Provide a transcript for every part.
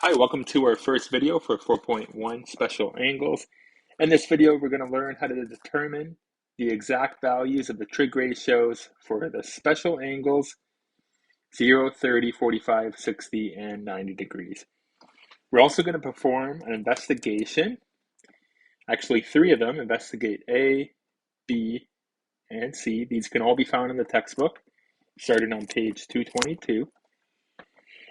Hi, welcome to our first video for 4.1 special angles. In this video, we're going to learn how to determine the exact values of the trig ratios for the special angles 0, 30, 45, 60, and 90 degrees. We're also going to perform an investigation, actually three of them, investigate A, B, and C. These can all be found in the textbook, starting on page 222.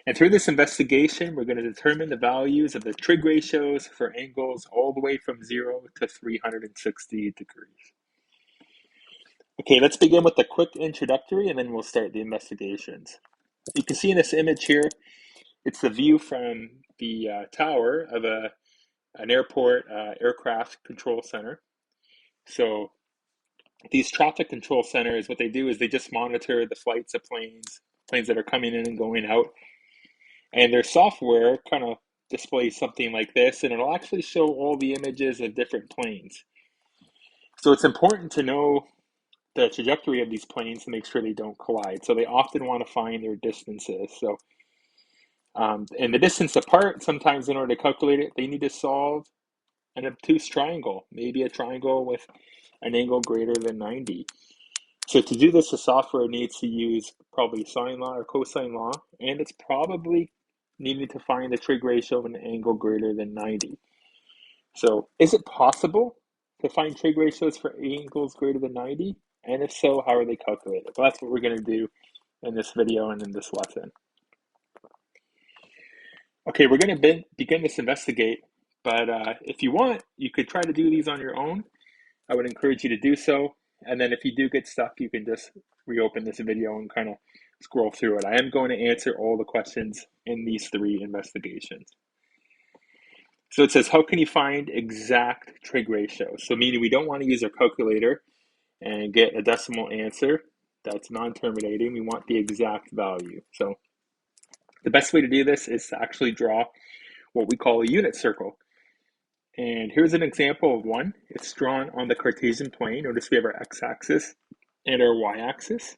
And through this investigation, we're going to determine the values of the trig ratios for angles all the way from 0 to 360 degrees. Okay, let's begin with a quick introductory and then we'll start the investigations. You can see in this image here, it's the view from the tower of an airport aircraft control center. So these traffic control centers, what they do is they just monitor the flights of planes that are coming in and going out. And their software kind of displays something like this, and it'll actually show all the images of different planes. So it's important to know the trajectory of these planes to make sure they don't collide. So they often want to find their distances. So, and the distance apart, sometimes in order to calculate it, they need to solve an obtuse triangle, maybe a triangle with an angle greater than 90. So to do this, the software needs to use probably sine law or cosine law, and it's probably needing to find the trig ratio of an angle greater than 90. So is it possible to find trig ratios for angles greater than 90? And if so, how are they calculated? Well, that's what we're going to do in this video and in this lesson. Okay, we're going to begin this investigate, but if you want, you could try to do these on your own. I would encourage you to do so. And then if you do get stuck, you can just reopen this video and kind of scroll through it. I am going to answer all the questions in these three investigations. So it says, how can you find exact trig ratios? So meaning we don't want to use our calculator and get a decimal answer that's non-terminating. We want the exact value. So the best way to do this is to actually draw what we call a unit circle. And here's an example of one. It's drawn on the Cartesian plane. Notice we have our x-axis and our y-axis.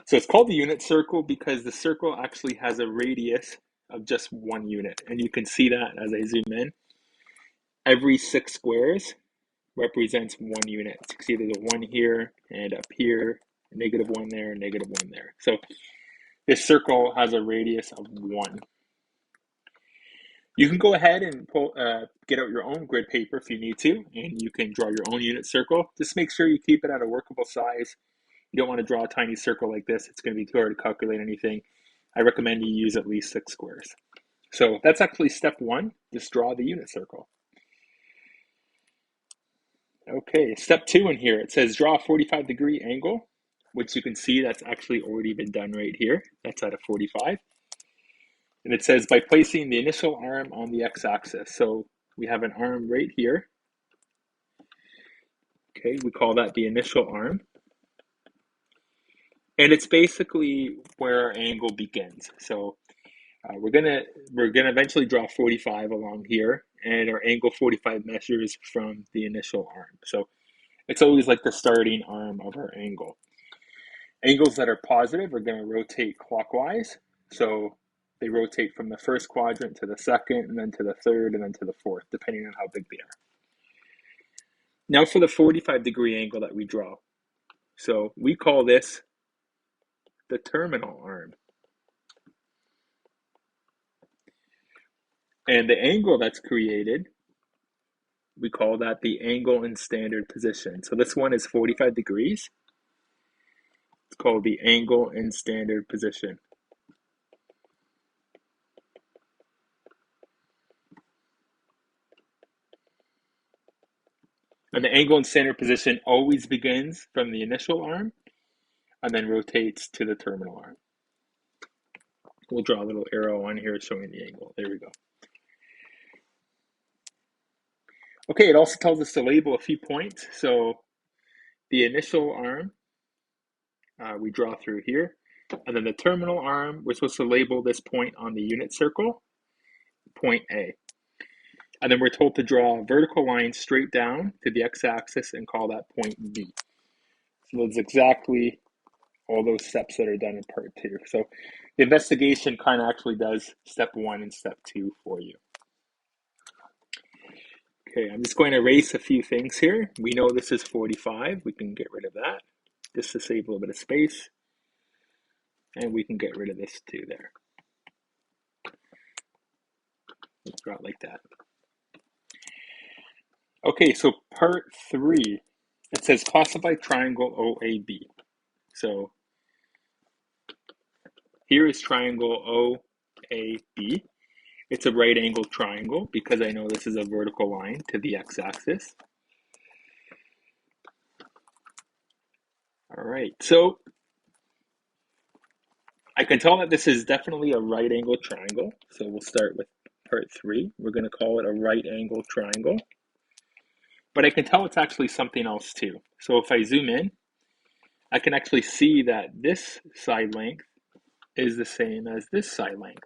So it's called the unit circle because the circle actually has a radius of just 1 unit. And you can see that as I zoom in. Every 6 squares represents 1 unit. So you can see there's a 1 here and up here, a -1 there, a -1 there. So this circle has a radius of 1. You can go ahead and get out your own grid paper if you need to, and you can draw your own unit circle. Just make sure you keep it at a workable size. You don't want to draw a tiny circle like this. It's going to be too hard to calculate anything. I recommend you use at least 6 squares. So that's actually step 1, just draw the unit circle. Okay, step 2 in here, it says draw a 45-degree angle, which you can see that's actually already been done right here. That's at a 45. And it says by placing the initial arm on the x-axis. So we have an arm right here. Okay, we call that the initial arm. And it's basically where our angle begins. So we're gonna eventually draw 45 along here, and our angle 45 measures from the initial arm. So it's always like the starting arm of our angle. Angles that are positive are going to rotate clockwise. So they rotate from the first quadrant to the second, and then to the third, and then to the fourth, depending on how big they are. Now for the 45-degree angle that we draw. So we call this the terminal arm. And the angle that's created, we call that the angle in standard position. So this one is 45 degrees. It's called the angle in standard position. And the angle in standard position always begins from the initial arm and then rotates to the terminal arm. We'll draw a little arrow on here showing the angle. There we go. Okay, it also tells us to label a few points. So the initial arm, we draw through here. And then the terminal arm, we're supposed to label this point on the unit circle, point A. And then we're told to draw a vertical line straight down to the x-axis and call that point B. So that's exactly all those steps that are done in part 2. So the investigation kind of actually does step 1 and step 2 for you. Okay, I'm just going to erase a few things here. We know this is 45. We can get rid of that just to save a little bit of space. And we can get rid of this too there. Let's draw it like that. Okay, so part 3, it says classify triangle OAB. So here is triangle OAB. It's a right angle triangle because I know this is a vertical line to the x-axis. All right, so I can tell that this is definitely a right angle triangle. So we'll start with part 3. We're going to call it a right angle triangle. But I can tell it's actually something else too. So if I zoom in, I can actually see that this side length is the same as this side length.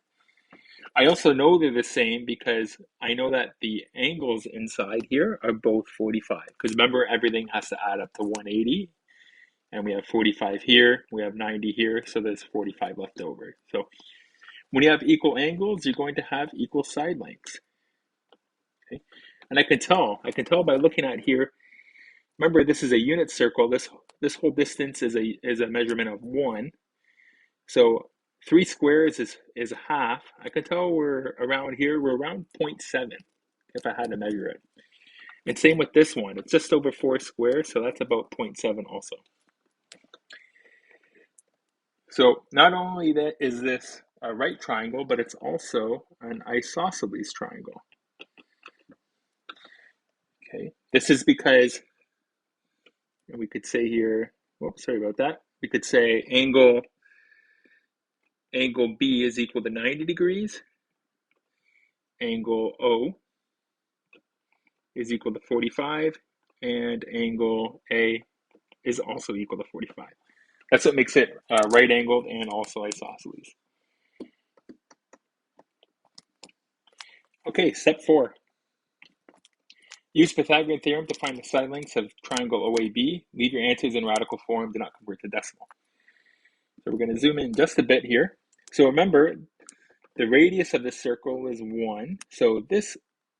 I also know they're the same because I know that the angles inside here are both 45. Because remember, everything has to add up to 180. And we have 45 here, we have 90 here, so there's 45 left over. So when you have equal angles, you're going to have equal side lengths. Okay? And I can tell by looking at here, remember this is a unit circle, this whole distance is a measurement of 1. So 3 squares is a half. I can tell we're around here, we're around 0.7 if I had to measure it. And same with this one, it's just over 4 squares, so that's about 0.7 also. So not only that is this a right triangle, but it's also an isosceles triangle. Okay, this is because we could say here, whoops, sorry about that. We could say angle B is equal to 90 degrees. Angle O is equal to 45, and angle A is also equal to 45. That's what makes it right angled and also isosceles. Okay, step 4. Use Pythagorean theorem to find the side lengths of triangle OAB. Leave your answers in radical form. Do not convert to decimal. So we're going to zoom in just a bit here. So remember, the radius of this circle is 1. So this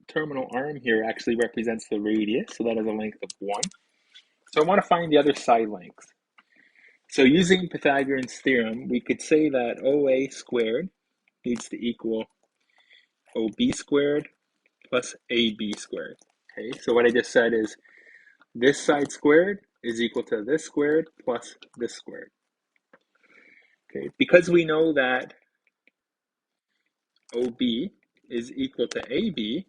terminal arm here actually represents the radius. So that is a length of 1. So I want to find the other side lengths. So using Pythagorean's theorem, we could say that OA squared needs to equal OB squared plus AB squared. Okay, so what I just said is this side squared is equal to this squared plus this squared. Okay, because we know that OB is equal to AB,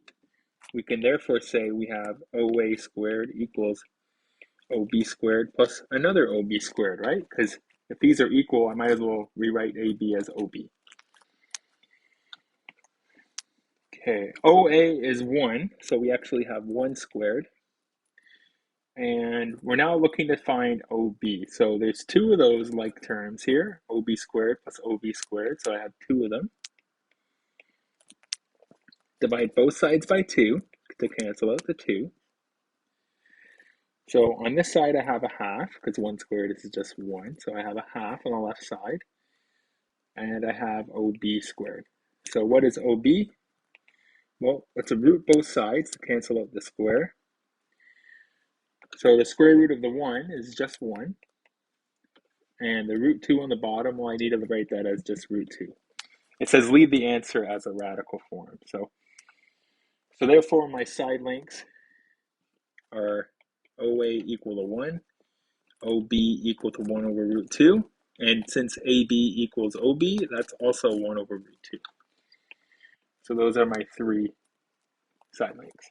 we can therefore say we have OA squared equals OB squared plus another OB squared, right? Because if these are equal, I might as well rewrite AB as OB. Okay, OA is 1, so we actually have 1 squared. And we're now looking to find OB. So there's 2 of those like terms here, OB squared plus OB squared. So I have 2 of them. Divide both sides by 2 to cancel out the 2. So on this side I have a half, because 1 squared is just 1. So I have a half on the left side. And I have OB squared. So what is OB? Well, let's root both sides to cancel out the square. So the square root of the 1 is just 1. And the root 2 on the bottom, well, I need to write that as just root 2. It says leave the answer as a radical form. So therefore, my side lengths are OA equal to 1, OB equal to 1 over root 2. And since AB equals OB, that's also 1 over root 2. So those are my 3 side lengths.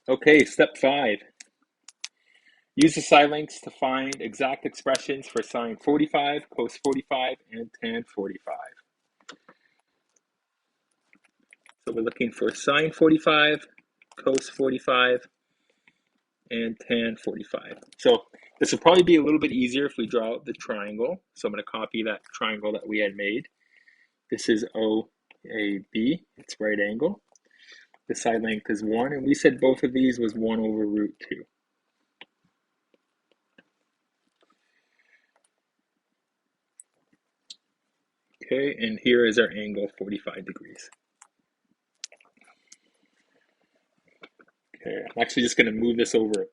Okay, step 5. Use the side lengths to find exact expressions for sine 45, cos 45, and tan 45. So we're looking for sine 45, cos 45, and tan 45. So this will probably be a little bit easier if we draw out the triangle. So I'm going to copy that triangle that we had made. This is OAB, it's right angle. The side length is 1, and we said both of these was 1 over root 2. Okay, and here is our angle, 45 degrees. Okay, I'm actually just going to move this over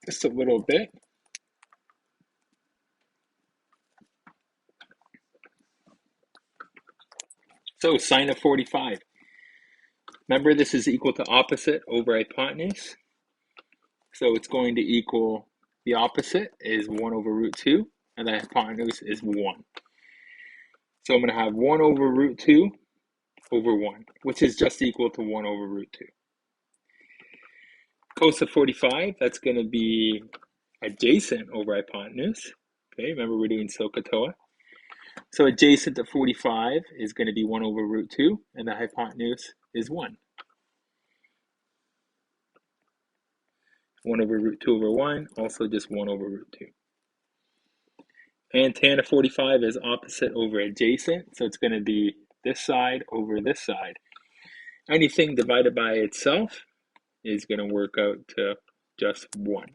just a little bit. So sine of 45. Remember, this is equal to opposite over hypotenuse. So it's going to equal, the opposite is 1 over root 2, and the hypotenuse is 1. So I'm going to have 1 over root 2 over 1, which is just equal to 1 over root 2. Cos of 45, that's going to be adjacent over hypotenuse. Okay, remember we're doing SOHCAHTOA. So adjacent to 45 is going to be 1 over root 2, and the hypotenuse is 1. 1 over root 2 over 1, also just 1 over root 2. And tan of 45 is opposite over adjacent, so it's going to be this side over this side. Anything divided by itself is going to work out to just 1.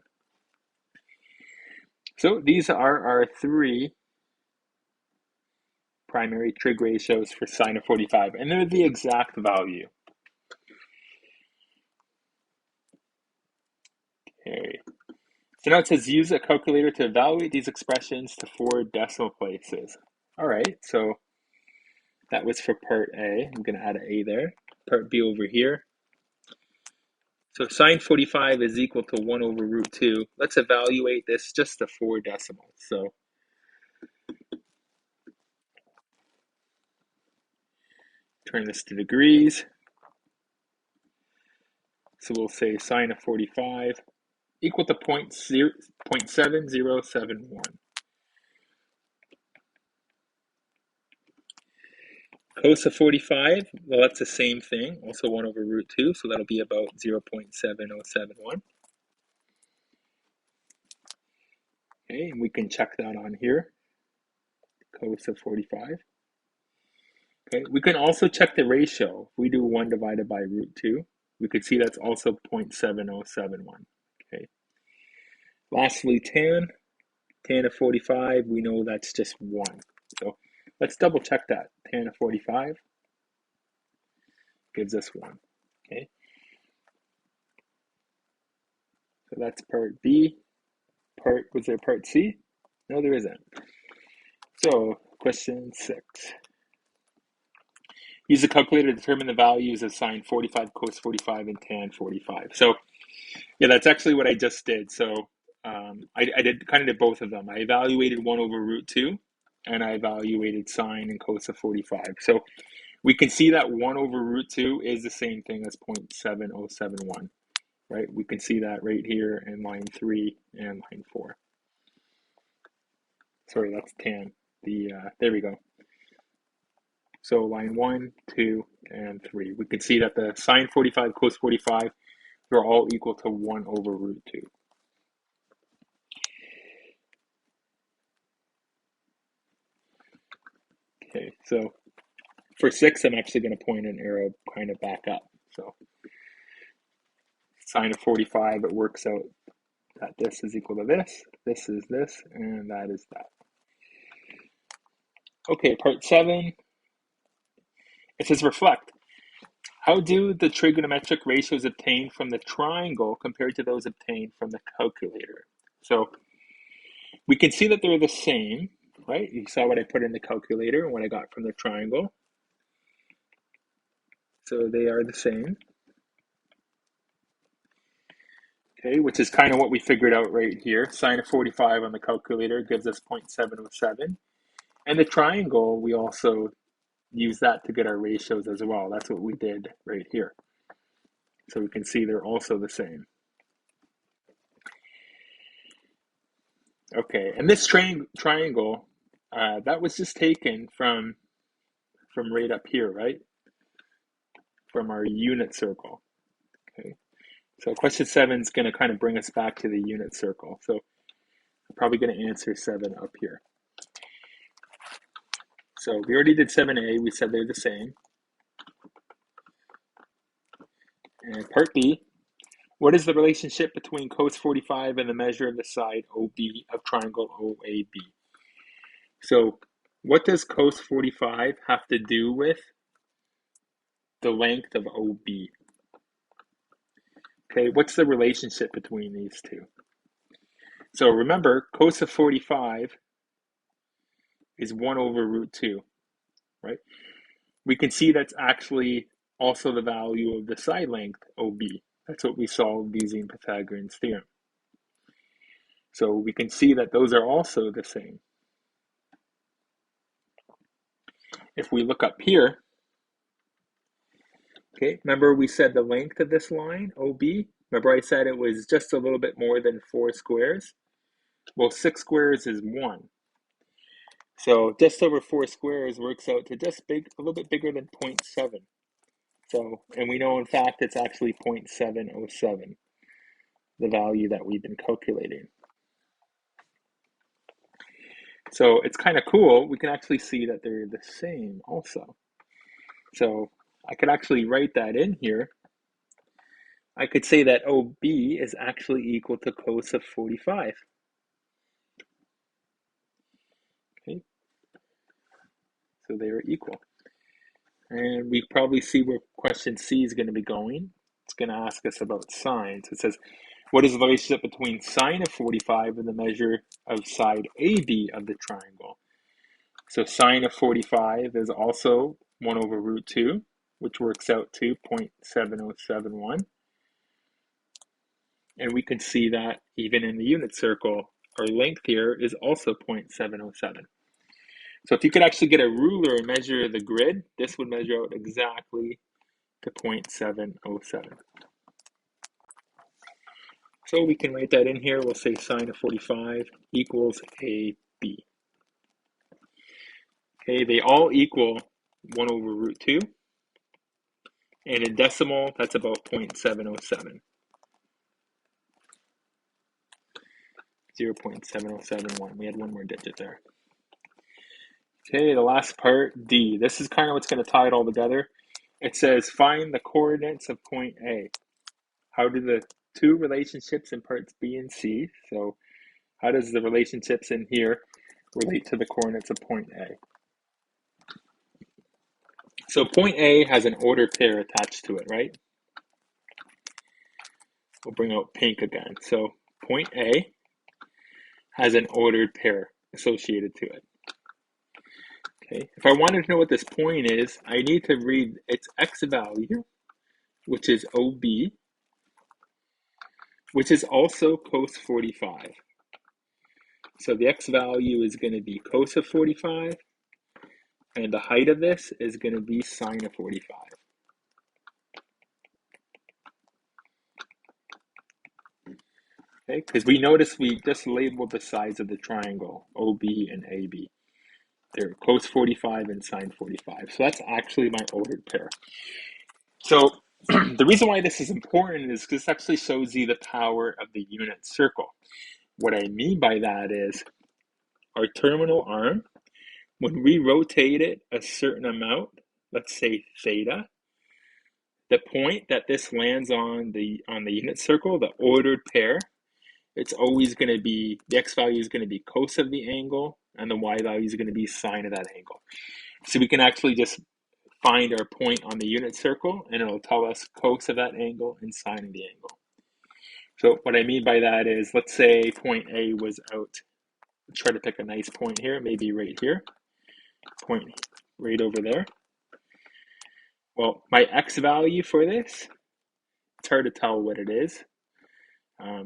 So these are our 3 primary trig ratios for sine of 45, and they're the exact value. Okay. So now it says use a calculator to evaluate these expressions to 4 decimal places. All right, so that was for part A. I'm going to add an A there. Part B over here. So sine 45 is equal to 1 over root 2. Let's evaluate this just to 4 decimals. So turn this to degrees. So we'll say sine of 45 equal to 0.7071. Cos of 45, well, that's the same thing, also 1 over root 2, so that'll be about 0.7071. Okay, and we can check that on here, cos of 45. Okay, we can also check the ratio. If we do 1 divided by root 2, we could see that's also 0.7071. Okay. Lastly, tan of 45, we know that's just 1. So let's double check that. Tan of 45 gives us 1. Okay. So that's part B. Was there part C? No, there isn't. So question 6. Use a calculator to determine the values of sine 45, cos 45, and tan 45. So yeah, that's actually what I just did. So I did both of them. I evaluated 1 over root 2, and I evaluated sine and cos of 45. So we can see that 1 over root 2 is the same thing as 0.7071, right? We can see that right here in line 3 and line 4. Sorry, that's tan. There we go. So line 1, 2, and 3. We can see that the sine 45, cos 45, they're all equal to 1 over root 2. Okay, so for 6, I'm actually going to point an arrow kind of back up. So sine of 45, it works out that this is equal to this is this, and that is that. Okay, part 7, it says reflect. How do the trigonometric ratios obtained from the triangle compared to those obtained from the calculator? So we can see that they're the same, right? You saw what I put in the calculator and what I got from the triangle. So they are the same. Okay, which is kind of what we figured out right here. Sine of 45 on the calculator gives us 0.707. And the triangle, we also use that to get our ratios as well. That's what we did right here. So we can see they're also the same. Okay, and this triangle, that was just taken from right up here, right? From our unit circle. Okay, so question 7 is going to kind of bring us back to the unit circle. So I'm probably going to answer 7 up here. So we already did 7a. We said they're the same. And part B, what is the relationship between cos 45 and the measure of the side OB of triangle OAB? So what does cos 45 have to do with the length of OB? Okay, what's the relationship between these two? So remember, cos of 45 is 1 over root 2, right? We can see that's actually also the value of the side length OB. That's what we solved using Pythagorean's theorem. So we can see that those are also the same. If we look up here, okay, remember we said the length of this line, OB, remember I said it was just a little bit more than 4 squares? Well, 6 squares is 1. So just over 4 squares works out to just a little bit bigger than 0.7. So, and we know in fact it's actually 0.707, the value that we've been calculating. So it's kind of cool. We can actually see that they're the same also. So I could actually write that in here. I could say that OB is actually equal to cos of 45. Okay, so they are equal. And we probably see where question C is going to be going. It's going to ask us about sine. So it says, what is the relationship between sine of 45 and the measure of side AB of the triangle? So sine of 45 is also 1 over root 2, which works out to 0.7071. And we can see that even in the unit circle, our length here is also 0.707. So if you could actually get a ruler and measure the grid, this would measure out exactly to 0.707. So we can write that in here. We'll say sine of 45 equals AB. Okay, they all equal 1 over root 2. And in decimal, that's about 0.707. 0.7071. We had one more digit there. Okay, the last part, D. This is kind of what's going to tie it all together. It says, find the coordinates of point A. How do the two relationships in parts B and C, so how does the relationships in here relate to the coordinates of point A? So point A has an ordered pair attached to it, right? We'll bring out pink again. So point A has an ordered pair associated to it. Okay, if I wanted to know what this point is, I need to read its x value, which is OB, which is also cos 45. So the x value is going to be cos of 45, and the height of this is going to be sine of 45. Okay, because we notice we just labeled the sides of the triangle, OB and AB. They're cos 45 and sine 45. So that's actually my ordered pair. So the reason why this is important is because this actually shows you the power of the unit circle. What I mean by that is our terminal arm, when we rotate it a certain amount, let's say theta, the point that this lands on the unit circle, the ordered pair, it's always going to be, the x value is going to be cos of the angle, and the y value is going to be sine of that angle. So we can actually just find our point on the unit circle, and it'll tell us cos of that angle and sine of the angle. So what I mean by that is, let's say point A was out. Let's try to pick a nice point here, maybe right here. Point right over there. Well, my x value for this, it's hard to tell what it is.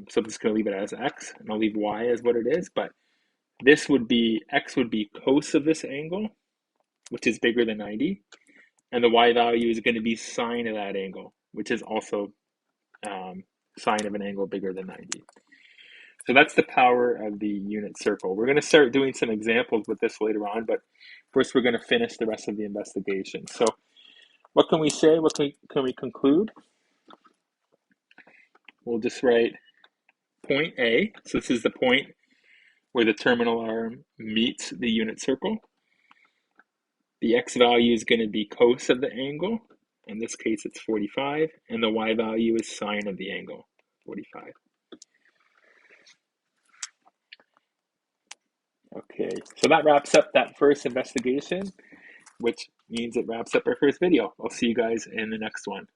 So I'm just going to leave it as x, and I'll leave y as what it is. But this would be, x would be cos of this angle, which is bigger than 90. And the y value is going to be sine of that angle, which is also sine of an angle bigger than 90. So that's the power of the unit circle. We're going to start doing some examples with this later on, but first we're going to finish the rest of the investigation. So what can we say? What can we conclude? We'll just write point A. So this is the point where the terminal arm meets the unit circle. The x value is going to be cos of the angle. In this case, it's 45. And the y value is sine of the angle, 45. Okay, so that wraps up that first investigation, which means it wraps up our first video. I'll see you guys in the next one.